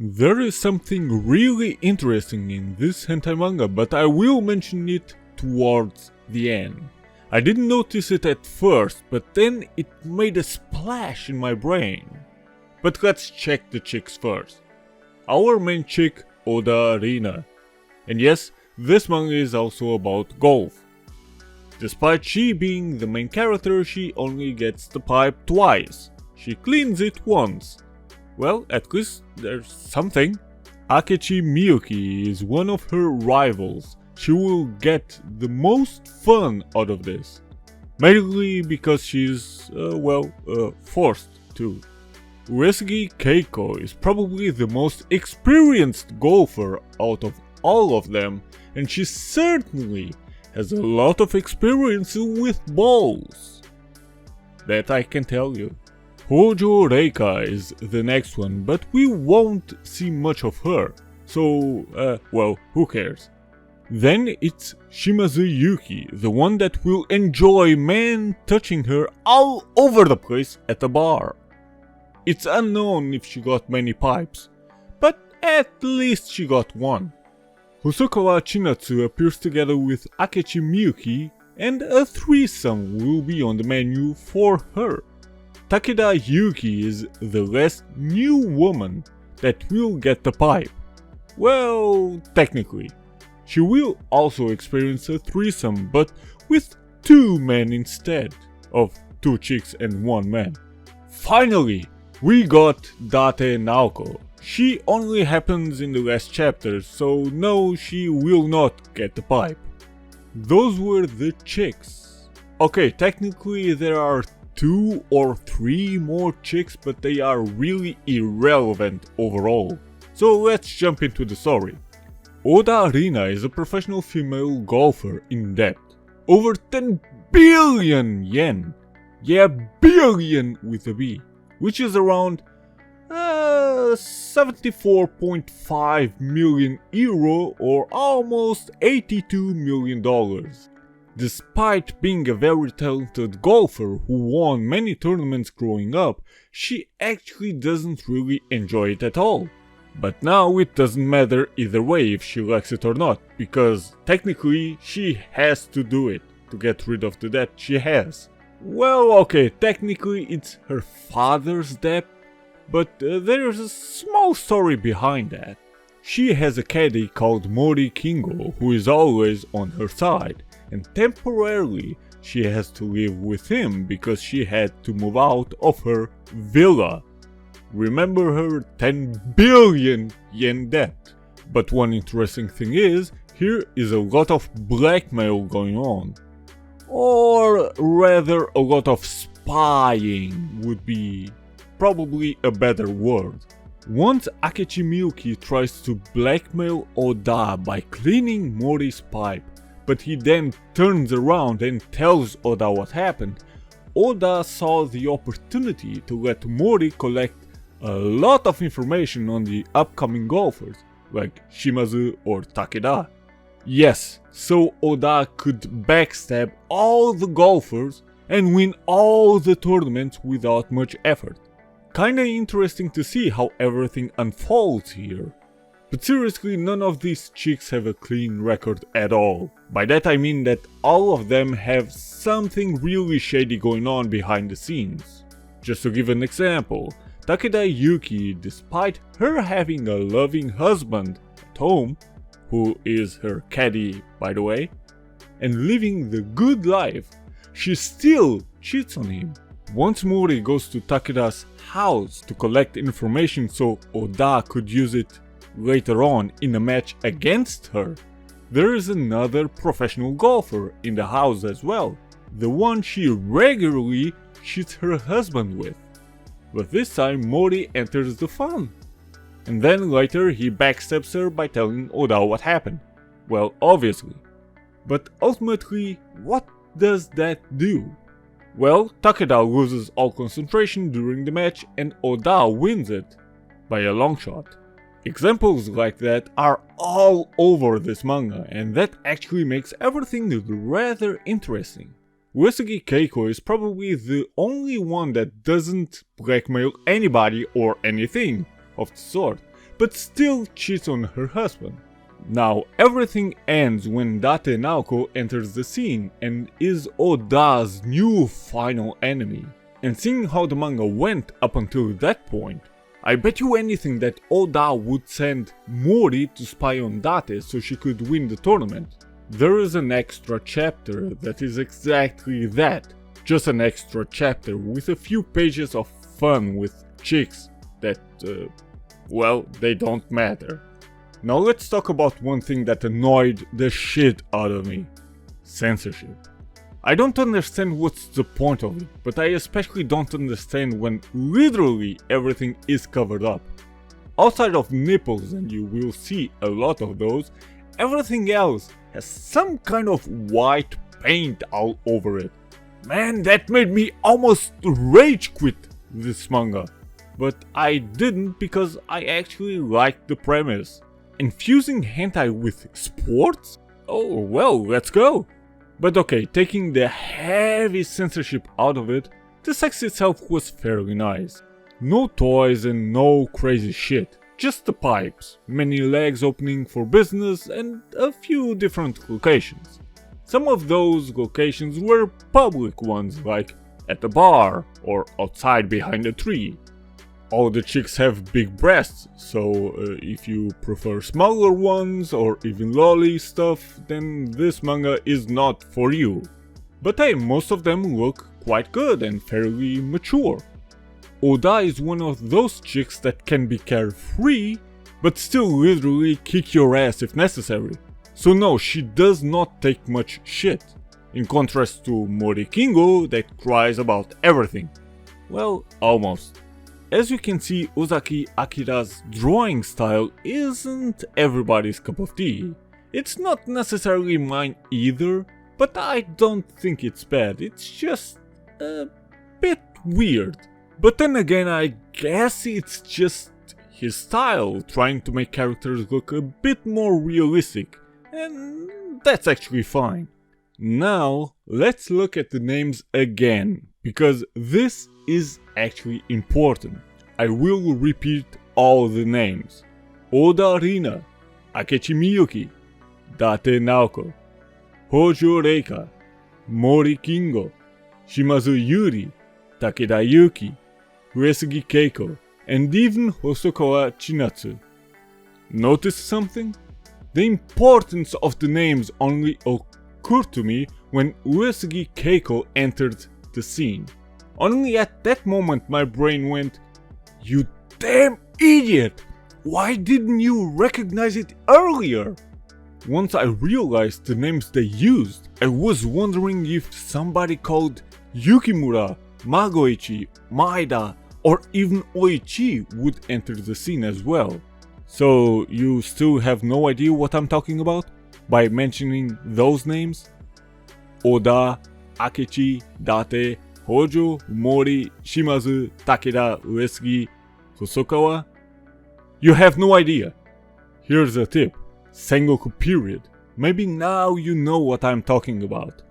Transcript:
There is something really interesting in this hentai manga, but I will mention it towards the end. I didn't notice it at first, but then it made a splash in my brain. But let's check the chicks first. Our main chick, Oda Rina. And yes, this manga is also about golf. Despite she being the main character, she only gets the pipe twice. She cleans it once. Well, at least there's something. Akechi Miyuki is one of her rivals. She will get the most fun out of this. Mainly because she's, forced to. Uesugi Keiko is probably the most experienced golfer out of all of them, and she certainly has a lot of experience with balls. That I can tell you. Hojo Reika is the next one, but we won't see much of her, so, who cares? Then it's Shimazu Yuki, the one that will enjoy men touching her all over the place at the bar. It's unknown if she got many pipes, but at least she got one. Hosokawa Chinatsu appears together with Akechi Miyuki, and a threesome will be on the menu for her. Takeda Yuki is the last new woman that will get the pipe. Well, technically. She will also experience a threesome, but with 2 men instead of 2 chicks and 1 man. Finally, we got Date Naoko. She only happens in the last chapter, so no, she will not get the pipe. Those were the chicks. Okay, technically there are 2 or 3 more chicks, but they are really irrelevant overall. So let's jump into the story. Oda Rina is a professional female golfer in debt. Over 10 billion yen. Yeah, billion with a B. Which is around 74.5 million euro or almost $82 million. Despite being a very talented golfer who won many tournaments growing up, she actually doesn't really enjoy it at all. But now it doesn't matter either way if she likes it or not, because technically she has to do it to get rid of the debt she has. Well, okay, technically it's her father's debt, but there's a small story behind that. She has a caddy called Mori Kingo who is always on her side, and temporarily she has to live with him because she had to move out of her villa. Remember her 10 billion yen debt. But one interesting thing is, here is a lot of blackmail going on. Or rather, a lot of spying would be probably a better word. Once Akechi Miyuki tries to blackmail Oda by cleaning Mori's pipe, but he then turns around and tells Oda what happened, Oda saw the opportunity to let Mori collect a lot of information on the upcoming golfers, like Shimazu or Takeda. Yes, so Oda could backstab all the golfers and win all the tournaments without much effort. Kinda interesting to see how everything unfolds here. But seriously, none of these chicks have a clean record at all. By that I mean that all of them have something really shady going on behind the scenes. Just to give an example, Takeda Yuki, despite her having a loving husband at home, who is her caddy by the way, and living the good life, she still cheats on him. Once Mori goes to Takeda's house to collect information so Oda could use it later on in a match against her, there is another professional golfer in the house as well, the one she regularly cheats her husband with. But this time Mori enters the fun. And then later he backstabs her by telling Oda what happened. Well, obviously. But ultimately, what does that do? Well, Takeda loses all concentration during the match and Oda wins it by a long shot. Examples like that are all over this manga, and that actually makes everything rather interesting. Uesugi Keiko is probably the only one that doesn't blackmail anybody or anything of the sort, but still cheats on her husband. Now everything ends when Date Naoko enters the scene and is Oda's new final enemy. And seeing how the manga went up until that point, I bet you anything that Oda would send Mori to spy on Date so she could win the tournament. There is an extra chapter that is exactly that. Just an extra chapter with a few pages of fun with chicks that, well, they don't matter. Now let's talk about one thing that annoyed the shit out of me. Censorship. I don't understand what's the point of it, but I especially don't understand when literally everything is covered up. Outside of nipples, and you will see a lot of those, everything else has some kind of white paint all over it. Man, that made me almost rage quit this manga. But I didn't because I actually liked the premise. Infusing hentai with sports? Oh well, let's go! But okay, taking the heavy censorship out of it, the sex itself was fairly nice. No toys and no crazy shit, just the pipes, many legs opening for business and a few different locations. Some of those locations were public ones, like at a bar or outside behind a tree. All the chicks have big breasts, so if you prefer smaller ones or even lolly stuff, then this manga is not for you. But hey, most of them look quite good and fairly mature. Oda is one of those chicks that can be carefree, but still literally kick your ass if necessary. So no, she does not take much shit, in contrast to Mori Kingo that cries about everything. Well, almost. As you can see, Ozaki Akira's drawing style isn't everybody's cup of tea. It's not necessarily mine either, but I don't think it's bad, it's just a bit weird. But then again, I guess it's just his style, trying to make characters look a bit more realistic, and that's actually fine. Now, let's look at the names again, because this is actually important. I will repeat all the names. Oda Rina, Akechi Miyuki, Date Naoko, Hojo Reika, Mori Kingo, Shimazu Yuri, Takeda Yuki, Uesugi Keiko, and even Hosokawa Chinatsu. Notice something? The importance of the names only occurred to me when Uesugi Keiko entered the scene. Only at that moment my brain went, "You damn idiot! Why didn't you recognize it earlier?" Once I realized the names they used, I was wondering if somebody called Yukimura, Magoichi, Maeda, or even Oichi would enter the scene as well. So you still have no idea what I'm talking about by mentioning those names? Oda, Akechi, Date, Hojo, Mori, Shimazu, Takeda, Uesugi, Hosokawa? You have no idea. Here's a tip. Sengoku period. Maybe now you know what I'm talking about.